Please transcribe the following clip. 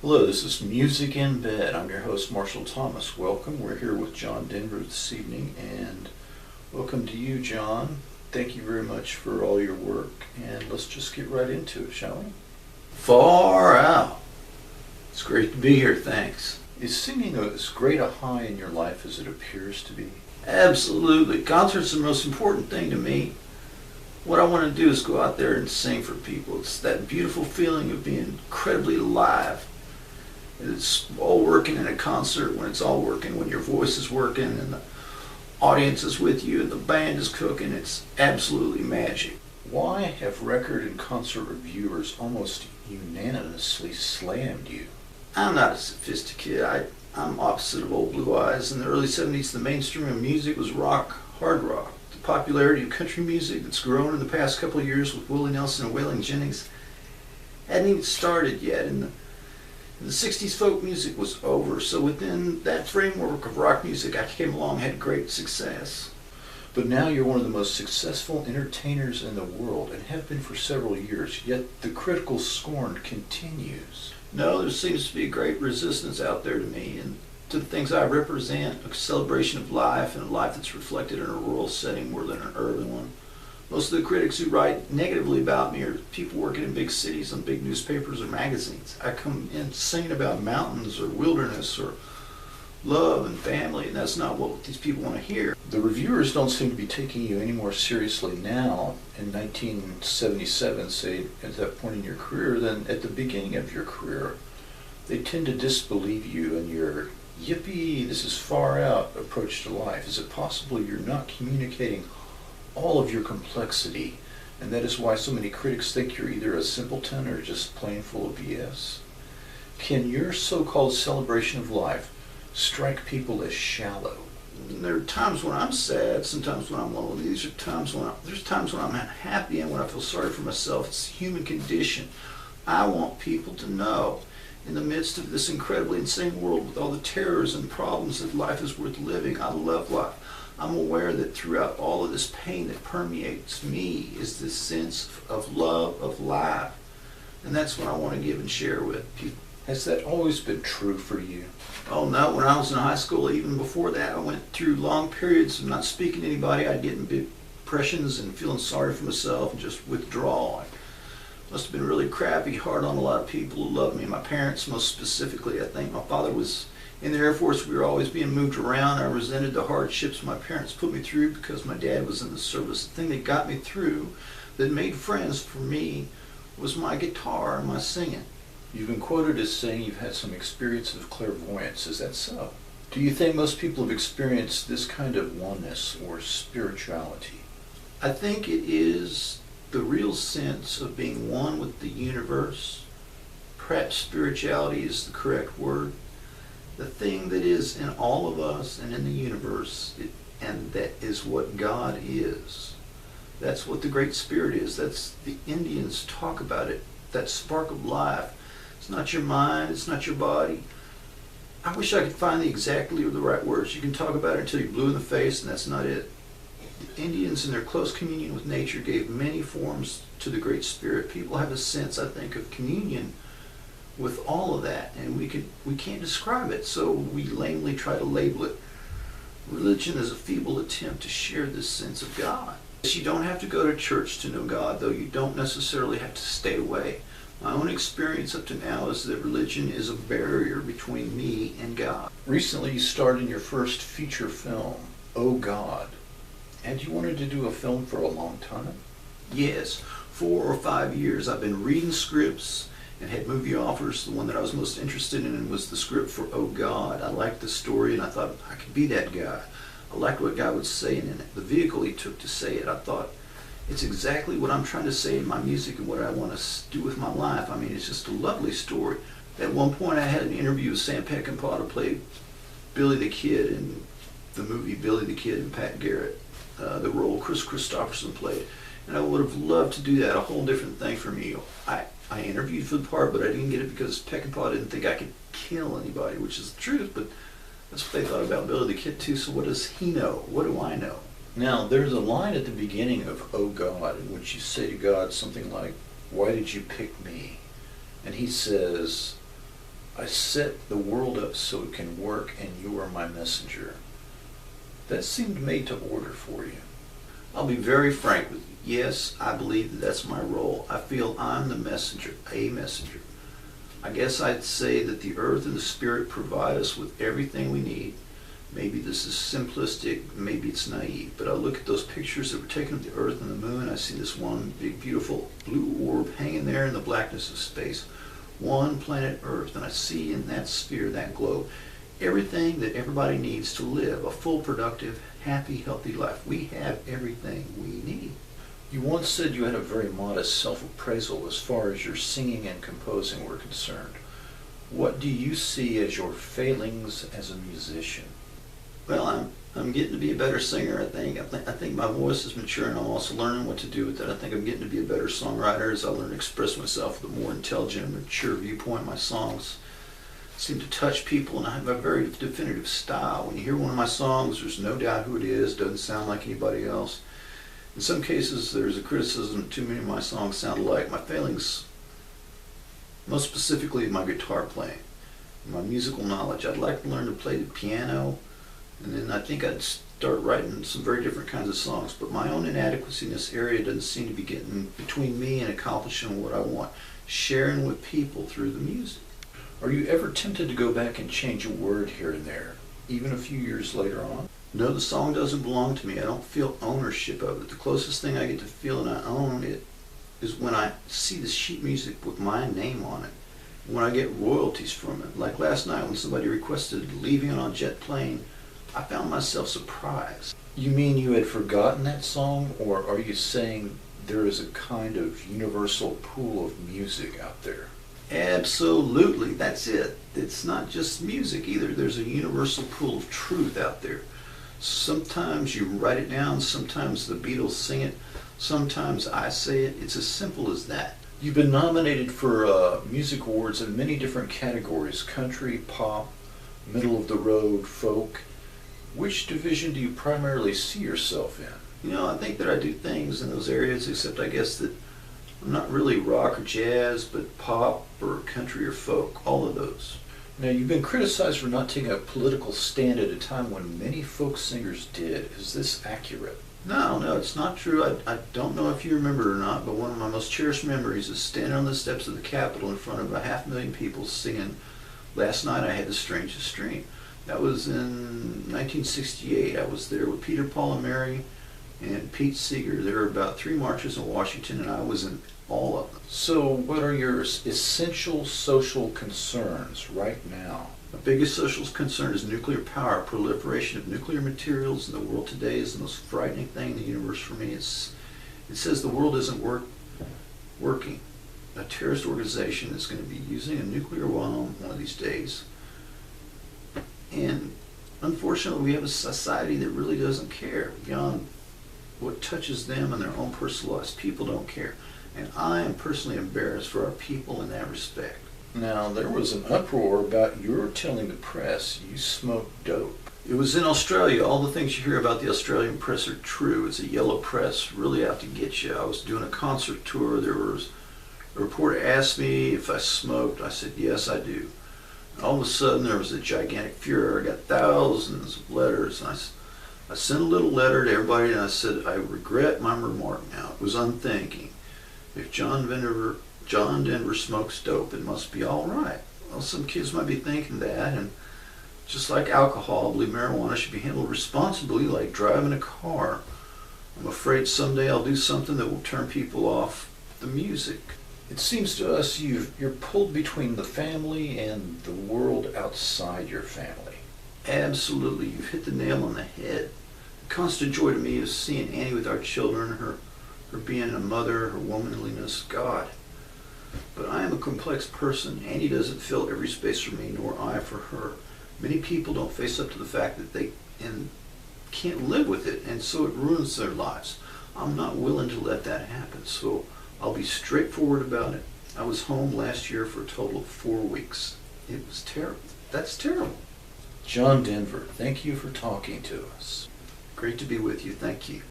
Hello, this is Music in Bed. I'm your host, Marshall Thomas. Welcome. We're here with John Denver this evening, and welcome to you, John. Thank you very much for all your work, and let's just get right into it, shall we? Far out. It's great to be here, thanks. Is singing as great a high in your life as it appears to be? Absolutely. Concerts are the most important thing to me. What I want to do is go out there and sing for people. It's that beautiful feeling of being incredibly alive. It's all working in a concert when it's all working, when your voice is working and the audience is with you and the band is cooking. It's absolutely magic. Why have record and concert reviewers almost unanimously slammed you? I'm not as sophisticated. I'm opposite of old Blue Eyes. In the early 70s, the mainstream of music was rock, hard rock. The popularity of country music that's grown in the past couple of years with Willie Nelson and Waylon Jennings hadn't even started yet. In the 60s, folk music was over, so within that framework of rock music, I came along and had great success. But now you're one of the most successful entertainers in the world, and have been for several years, yet the critical scorn continues. No, there seems to be a great resistance out there to me, and to the things I represent, a celebration of life, and a life that's reflected in a rural setting more than an urban one. Most of the critics who write negatively about me are people working in big cities on big newspapers or magazines. I come in singing about mountains or wilderness or love and family, and that's not what these people want to hear. The reviewers don't seem to be taking you any more seriously now in 1977, say, at that point in your career, than at the beginning of your career. They tend to disbelieve you and your yippee, this is far out approach to life. Is it possible you're not communicating all of your complexity, and that is why so many critics think you're either a simpleton or just plain full of BS? Can your so-called celebration of life strike people as shallow? There are times when I'm sad, sometimes when I'm lonely. There's times when I'm happy and when I feel sorry for myself. It's the human condition. I want people to know, in the midst of this incredibly insane world with all the terrors and problems, that life is worth living. I love life. I'm aware that throughout all of this pain that permeates me is this sense of love, of life. And that's what I want to give and share with people. Has that always been true for you? Oh no, when I was in high school, even before that, I went through long periods of not speaking to anybody. I'd get in depressions and feeling sorry for myself and just withdrawal. I must have been really crappy, hard on a lot of people who loved me. My parents, most specifically, I think. My father was in the Air Force. We were always being moved around. I resented the hardships my parents put me through because my dad was in the service. The thing that got me through, that made friends for me, was my guitar and my singing. You've been quoted as saying you've had some experience of clairvoyance. Is that so? Do you think most people have experienced this kind of oneness or spirituality? I think it is the real sense of being one with the universe. Perhaps spirituality is the correct word. The thing that is in all of us and in the universe, and that is what God is. That's what the Great Spirit is. That's the Indians talk about it. That spark of life. It's not your mind, it's not your body. I wish I could find the exactly or the right words. You can talk about it until you're blue in the face, and that's not it. The Indians, in their close communion with nature, gave many forms to the Great Spirit. People have a sense, I think, of communion with all of that, and we can't describe it, so we lamely try to label it. Religion is a feeble attempt to share this sense of God. You don't have to go to church to know God, though you don't necessarily have to stay away. My own experience up to now is that religion is a barrier between me and God. Recently you starred in your first feature film, Oh God. And you wanted to do a film for a long time? Yes, 4 or 5 years. I've been reading scripts and had movie offers. The one that I was most interested in was the script for Oh God. I liked the story and I thought I could be that guy. I liked what God was saying in it. The vehicle he took to say it, I thought, it's exactly what I'm trying to say in my music and what I want to do with my life. I mean, it's just a lovely story. At one point I had an interview with Sam Peckinpah to play Billy the Kid in the movie Billy the Kid and Pat Garrett, the role Chris Christopherson played. And I would have loved to do that, a whole different thing for me. I interviewed for the part, but I didn't get it because Peckinpah didn't think I could kill anybody, which is the truth, but that's what they thought about Billy the Kid too. So what does he know? What do I know? Now, there's a line at the beginning of Oh God in which you say to God something like, "Why did you pick me?" And he says, set the world up so it can work, and you are my messenger. That seemed made to order for you. I'll be very frank with you. Yes, I believe that that's my role. I feel I'm the messenger, a messenger. I guess I'd say that the earth and the spirit provide us with everything we need. Maybe this is simplistic, maybe it's naive, but I look at those pictures that were taken of the earth and the moon. I see this one big, beautiful blue orb hanging there in the blackness of space. One planet Earth, and I see in that sphere, that globe, everything that everybody needs to live a full, productive, happy, healthy life. We have everything we need. You once said you had a very modest self-appraisal as far as your singing and composing were concerned. What do you see as your failings as a musician? Well, I'm getting to be a better singer, I think. I think my voice is mature, and I'm also learning what to do with it. I think I'm getting to be a better songwriter as I learn to express myself with a more intelligent and mature viewpoint. My songs seem to touch people, and I have a very definitive style. When you hear one of my songs, there's no doubt who it is. Doesn't sound like anybody else. In some cases, there's a criticism that too many of my songs sound alike. My failings, most specifically, my guitar playing, my musical knowledge. I'd like to learn to play the piano, and then I think I'd start writing some very different kinds of songs. But my own inadequacy in this area doesn't seem to be getting between me and accomplishing what I want, sharing with people through the music. Are you ever tempted to go back and change a word here and there, even a few years later on? No, the song doesn't belong to me. I don't feel ownership of it. The closest thing I get to feeling I own it is when I see the sheet music with my name on it, when I get royalties from it. Like last night when somebody requested Leaving on a Jet Plane, I found myself surprised. You mean you had forgotten that song, or are you saying there is a kind of universal pool of music out there? Absolutely, that's it. It's not just music either. There's a universal pool of truth out there. Sometimes you write it down, sometimes the Beatles sing it, sometimes I say it. It's as simple as that. You've been nominated for music awards in many different categories: country, pop, middle of the road, folk. Which division do you primarily see yourself in? You know, I think that I do things in those areas, except I guess that I'm not really rock or jazz, but pop or country or folk, all of those. Now, you've been criticized for not taking a political stand at a time when many folk singers did. Is this accurate? No, it's not true. I don't know if you remember or not, but one of my most cherished memories is standing on the steps of the Capitol in front of 500,000 people singing Last Night I Had the Strangest Dream. That was in 1968. I was there with Peter, Paul, and Mary and Pete Seeger. There were about 3 marches in Washington, and I was in all of them. So what are your essential social concerns right now? The biggest social concern is nuclear power. Proliferation of nuclear materials in the world today is the most frightening thing in the universe for me. It says the world isn't working. A terrorist organization is going to be using a nuclear bomb one of these days. And unfortunately, we have a society that really doesn't care beyond what touches them and their own personal lives. People don't care. And I am personally embarrassed for our people in that respect. Now, there was an uproar about your telling the press you smoked dope. It was in Australia. All the things you hear about the Australian press are true. It's a yellow press, really out to get you. I was doing a concert tour. There was a reporter asked me if I smoked. I said, yes, I do. All of a sudden, there was a gigantic furor. I got thousands of letters. And I sent a little letter to everybody, and I said, I regret my remark now. It was unthinking. If John Denver smokes dope, it must be all right. Well, some kids might be thinking that, and just like alcohol, I believe marijuana should be handled responsibly, like driving a car. I'm afraid someday I'll do something that will turn people off the music. It seems to us you're pulled between the family and the world outside your family. Absolutely, you've hit the nail on the head. The constant joy to me is seeing Annie with our children, her being a mother, her womanliness, God. But I am a complex person. Annie doesn't fill every space for me, nor I for her. Many people don't face up to the fact that they can't live with it, and so it ruins their lives. I'm not willing to let that happen, so I'll be straightforward about it. I was home last year for a total of 4 weeks. It was terrible. That's terrible. John Denver, thank you for talking to us. Great to be with you. Thank you.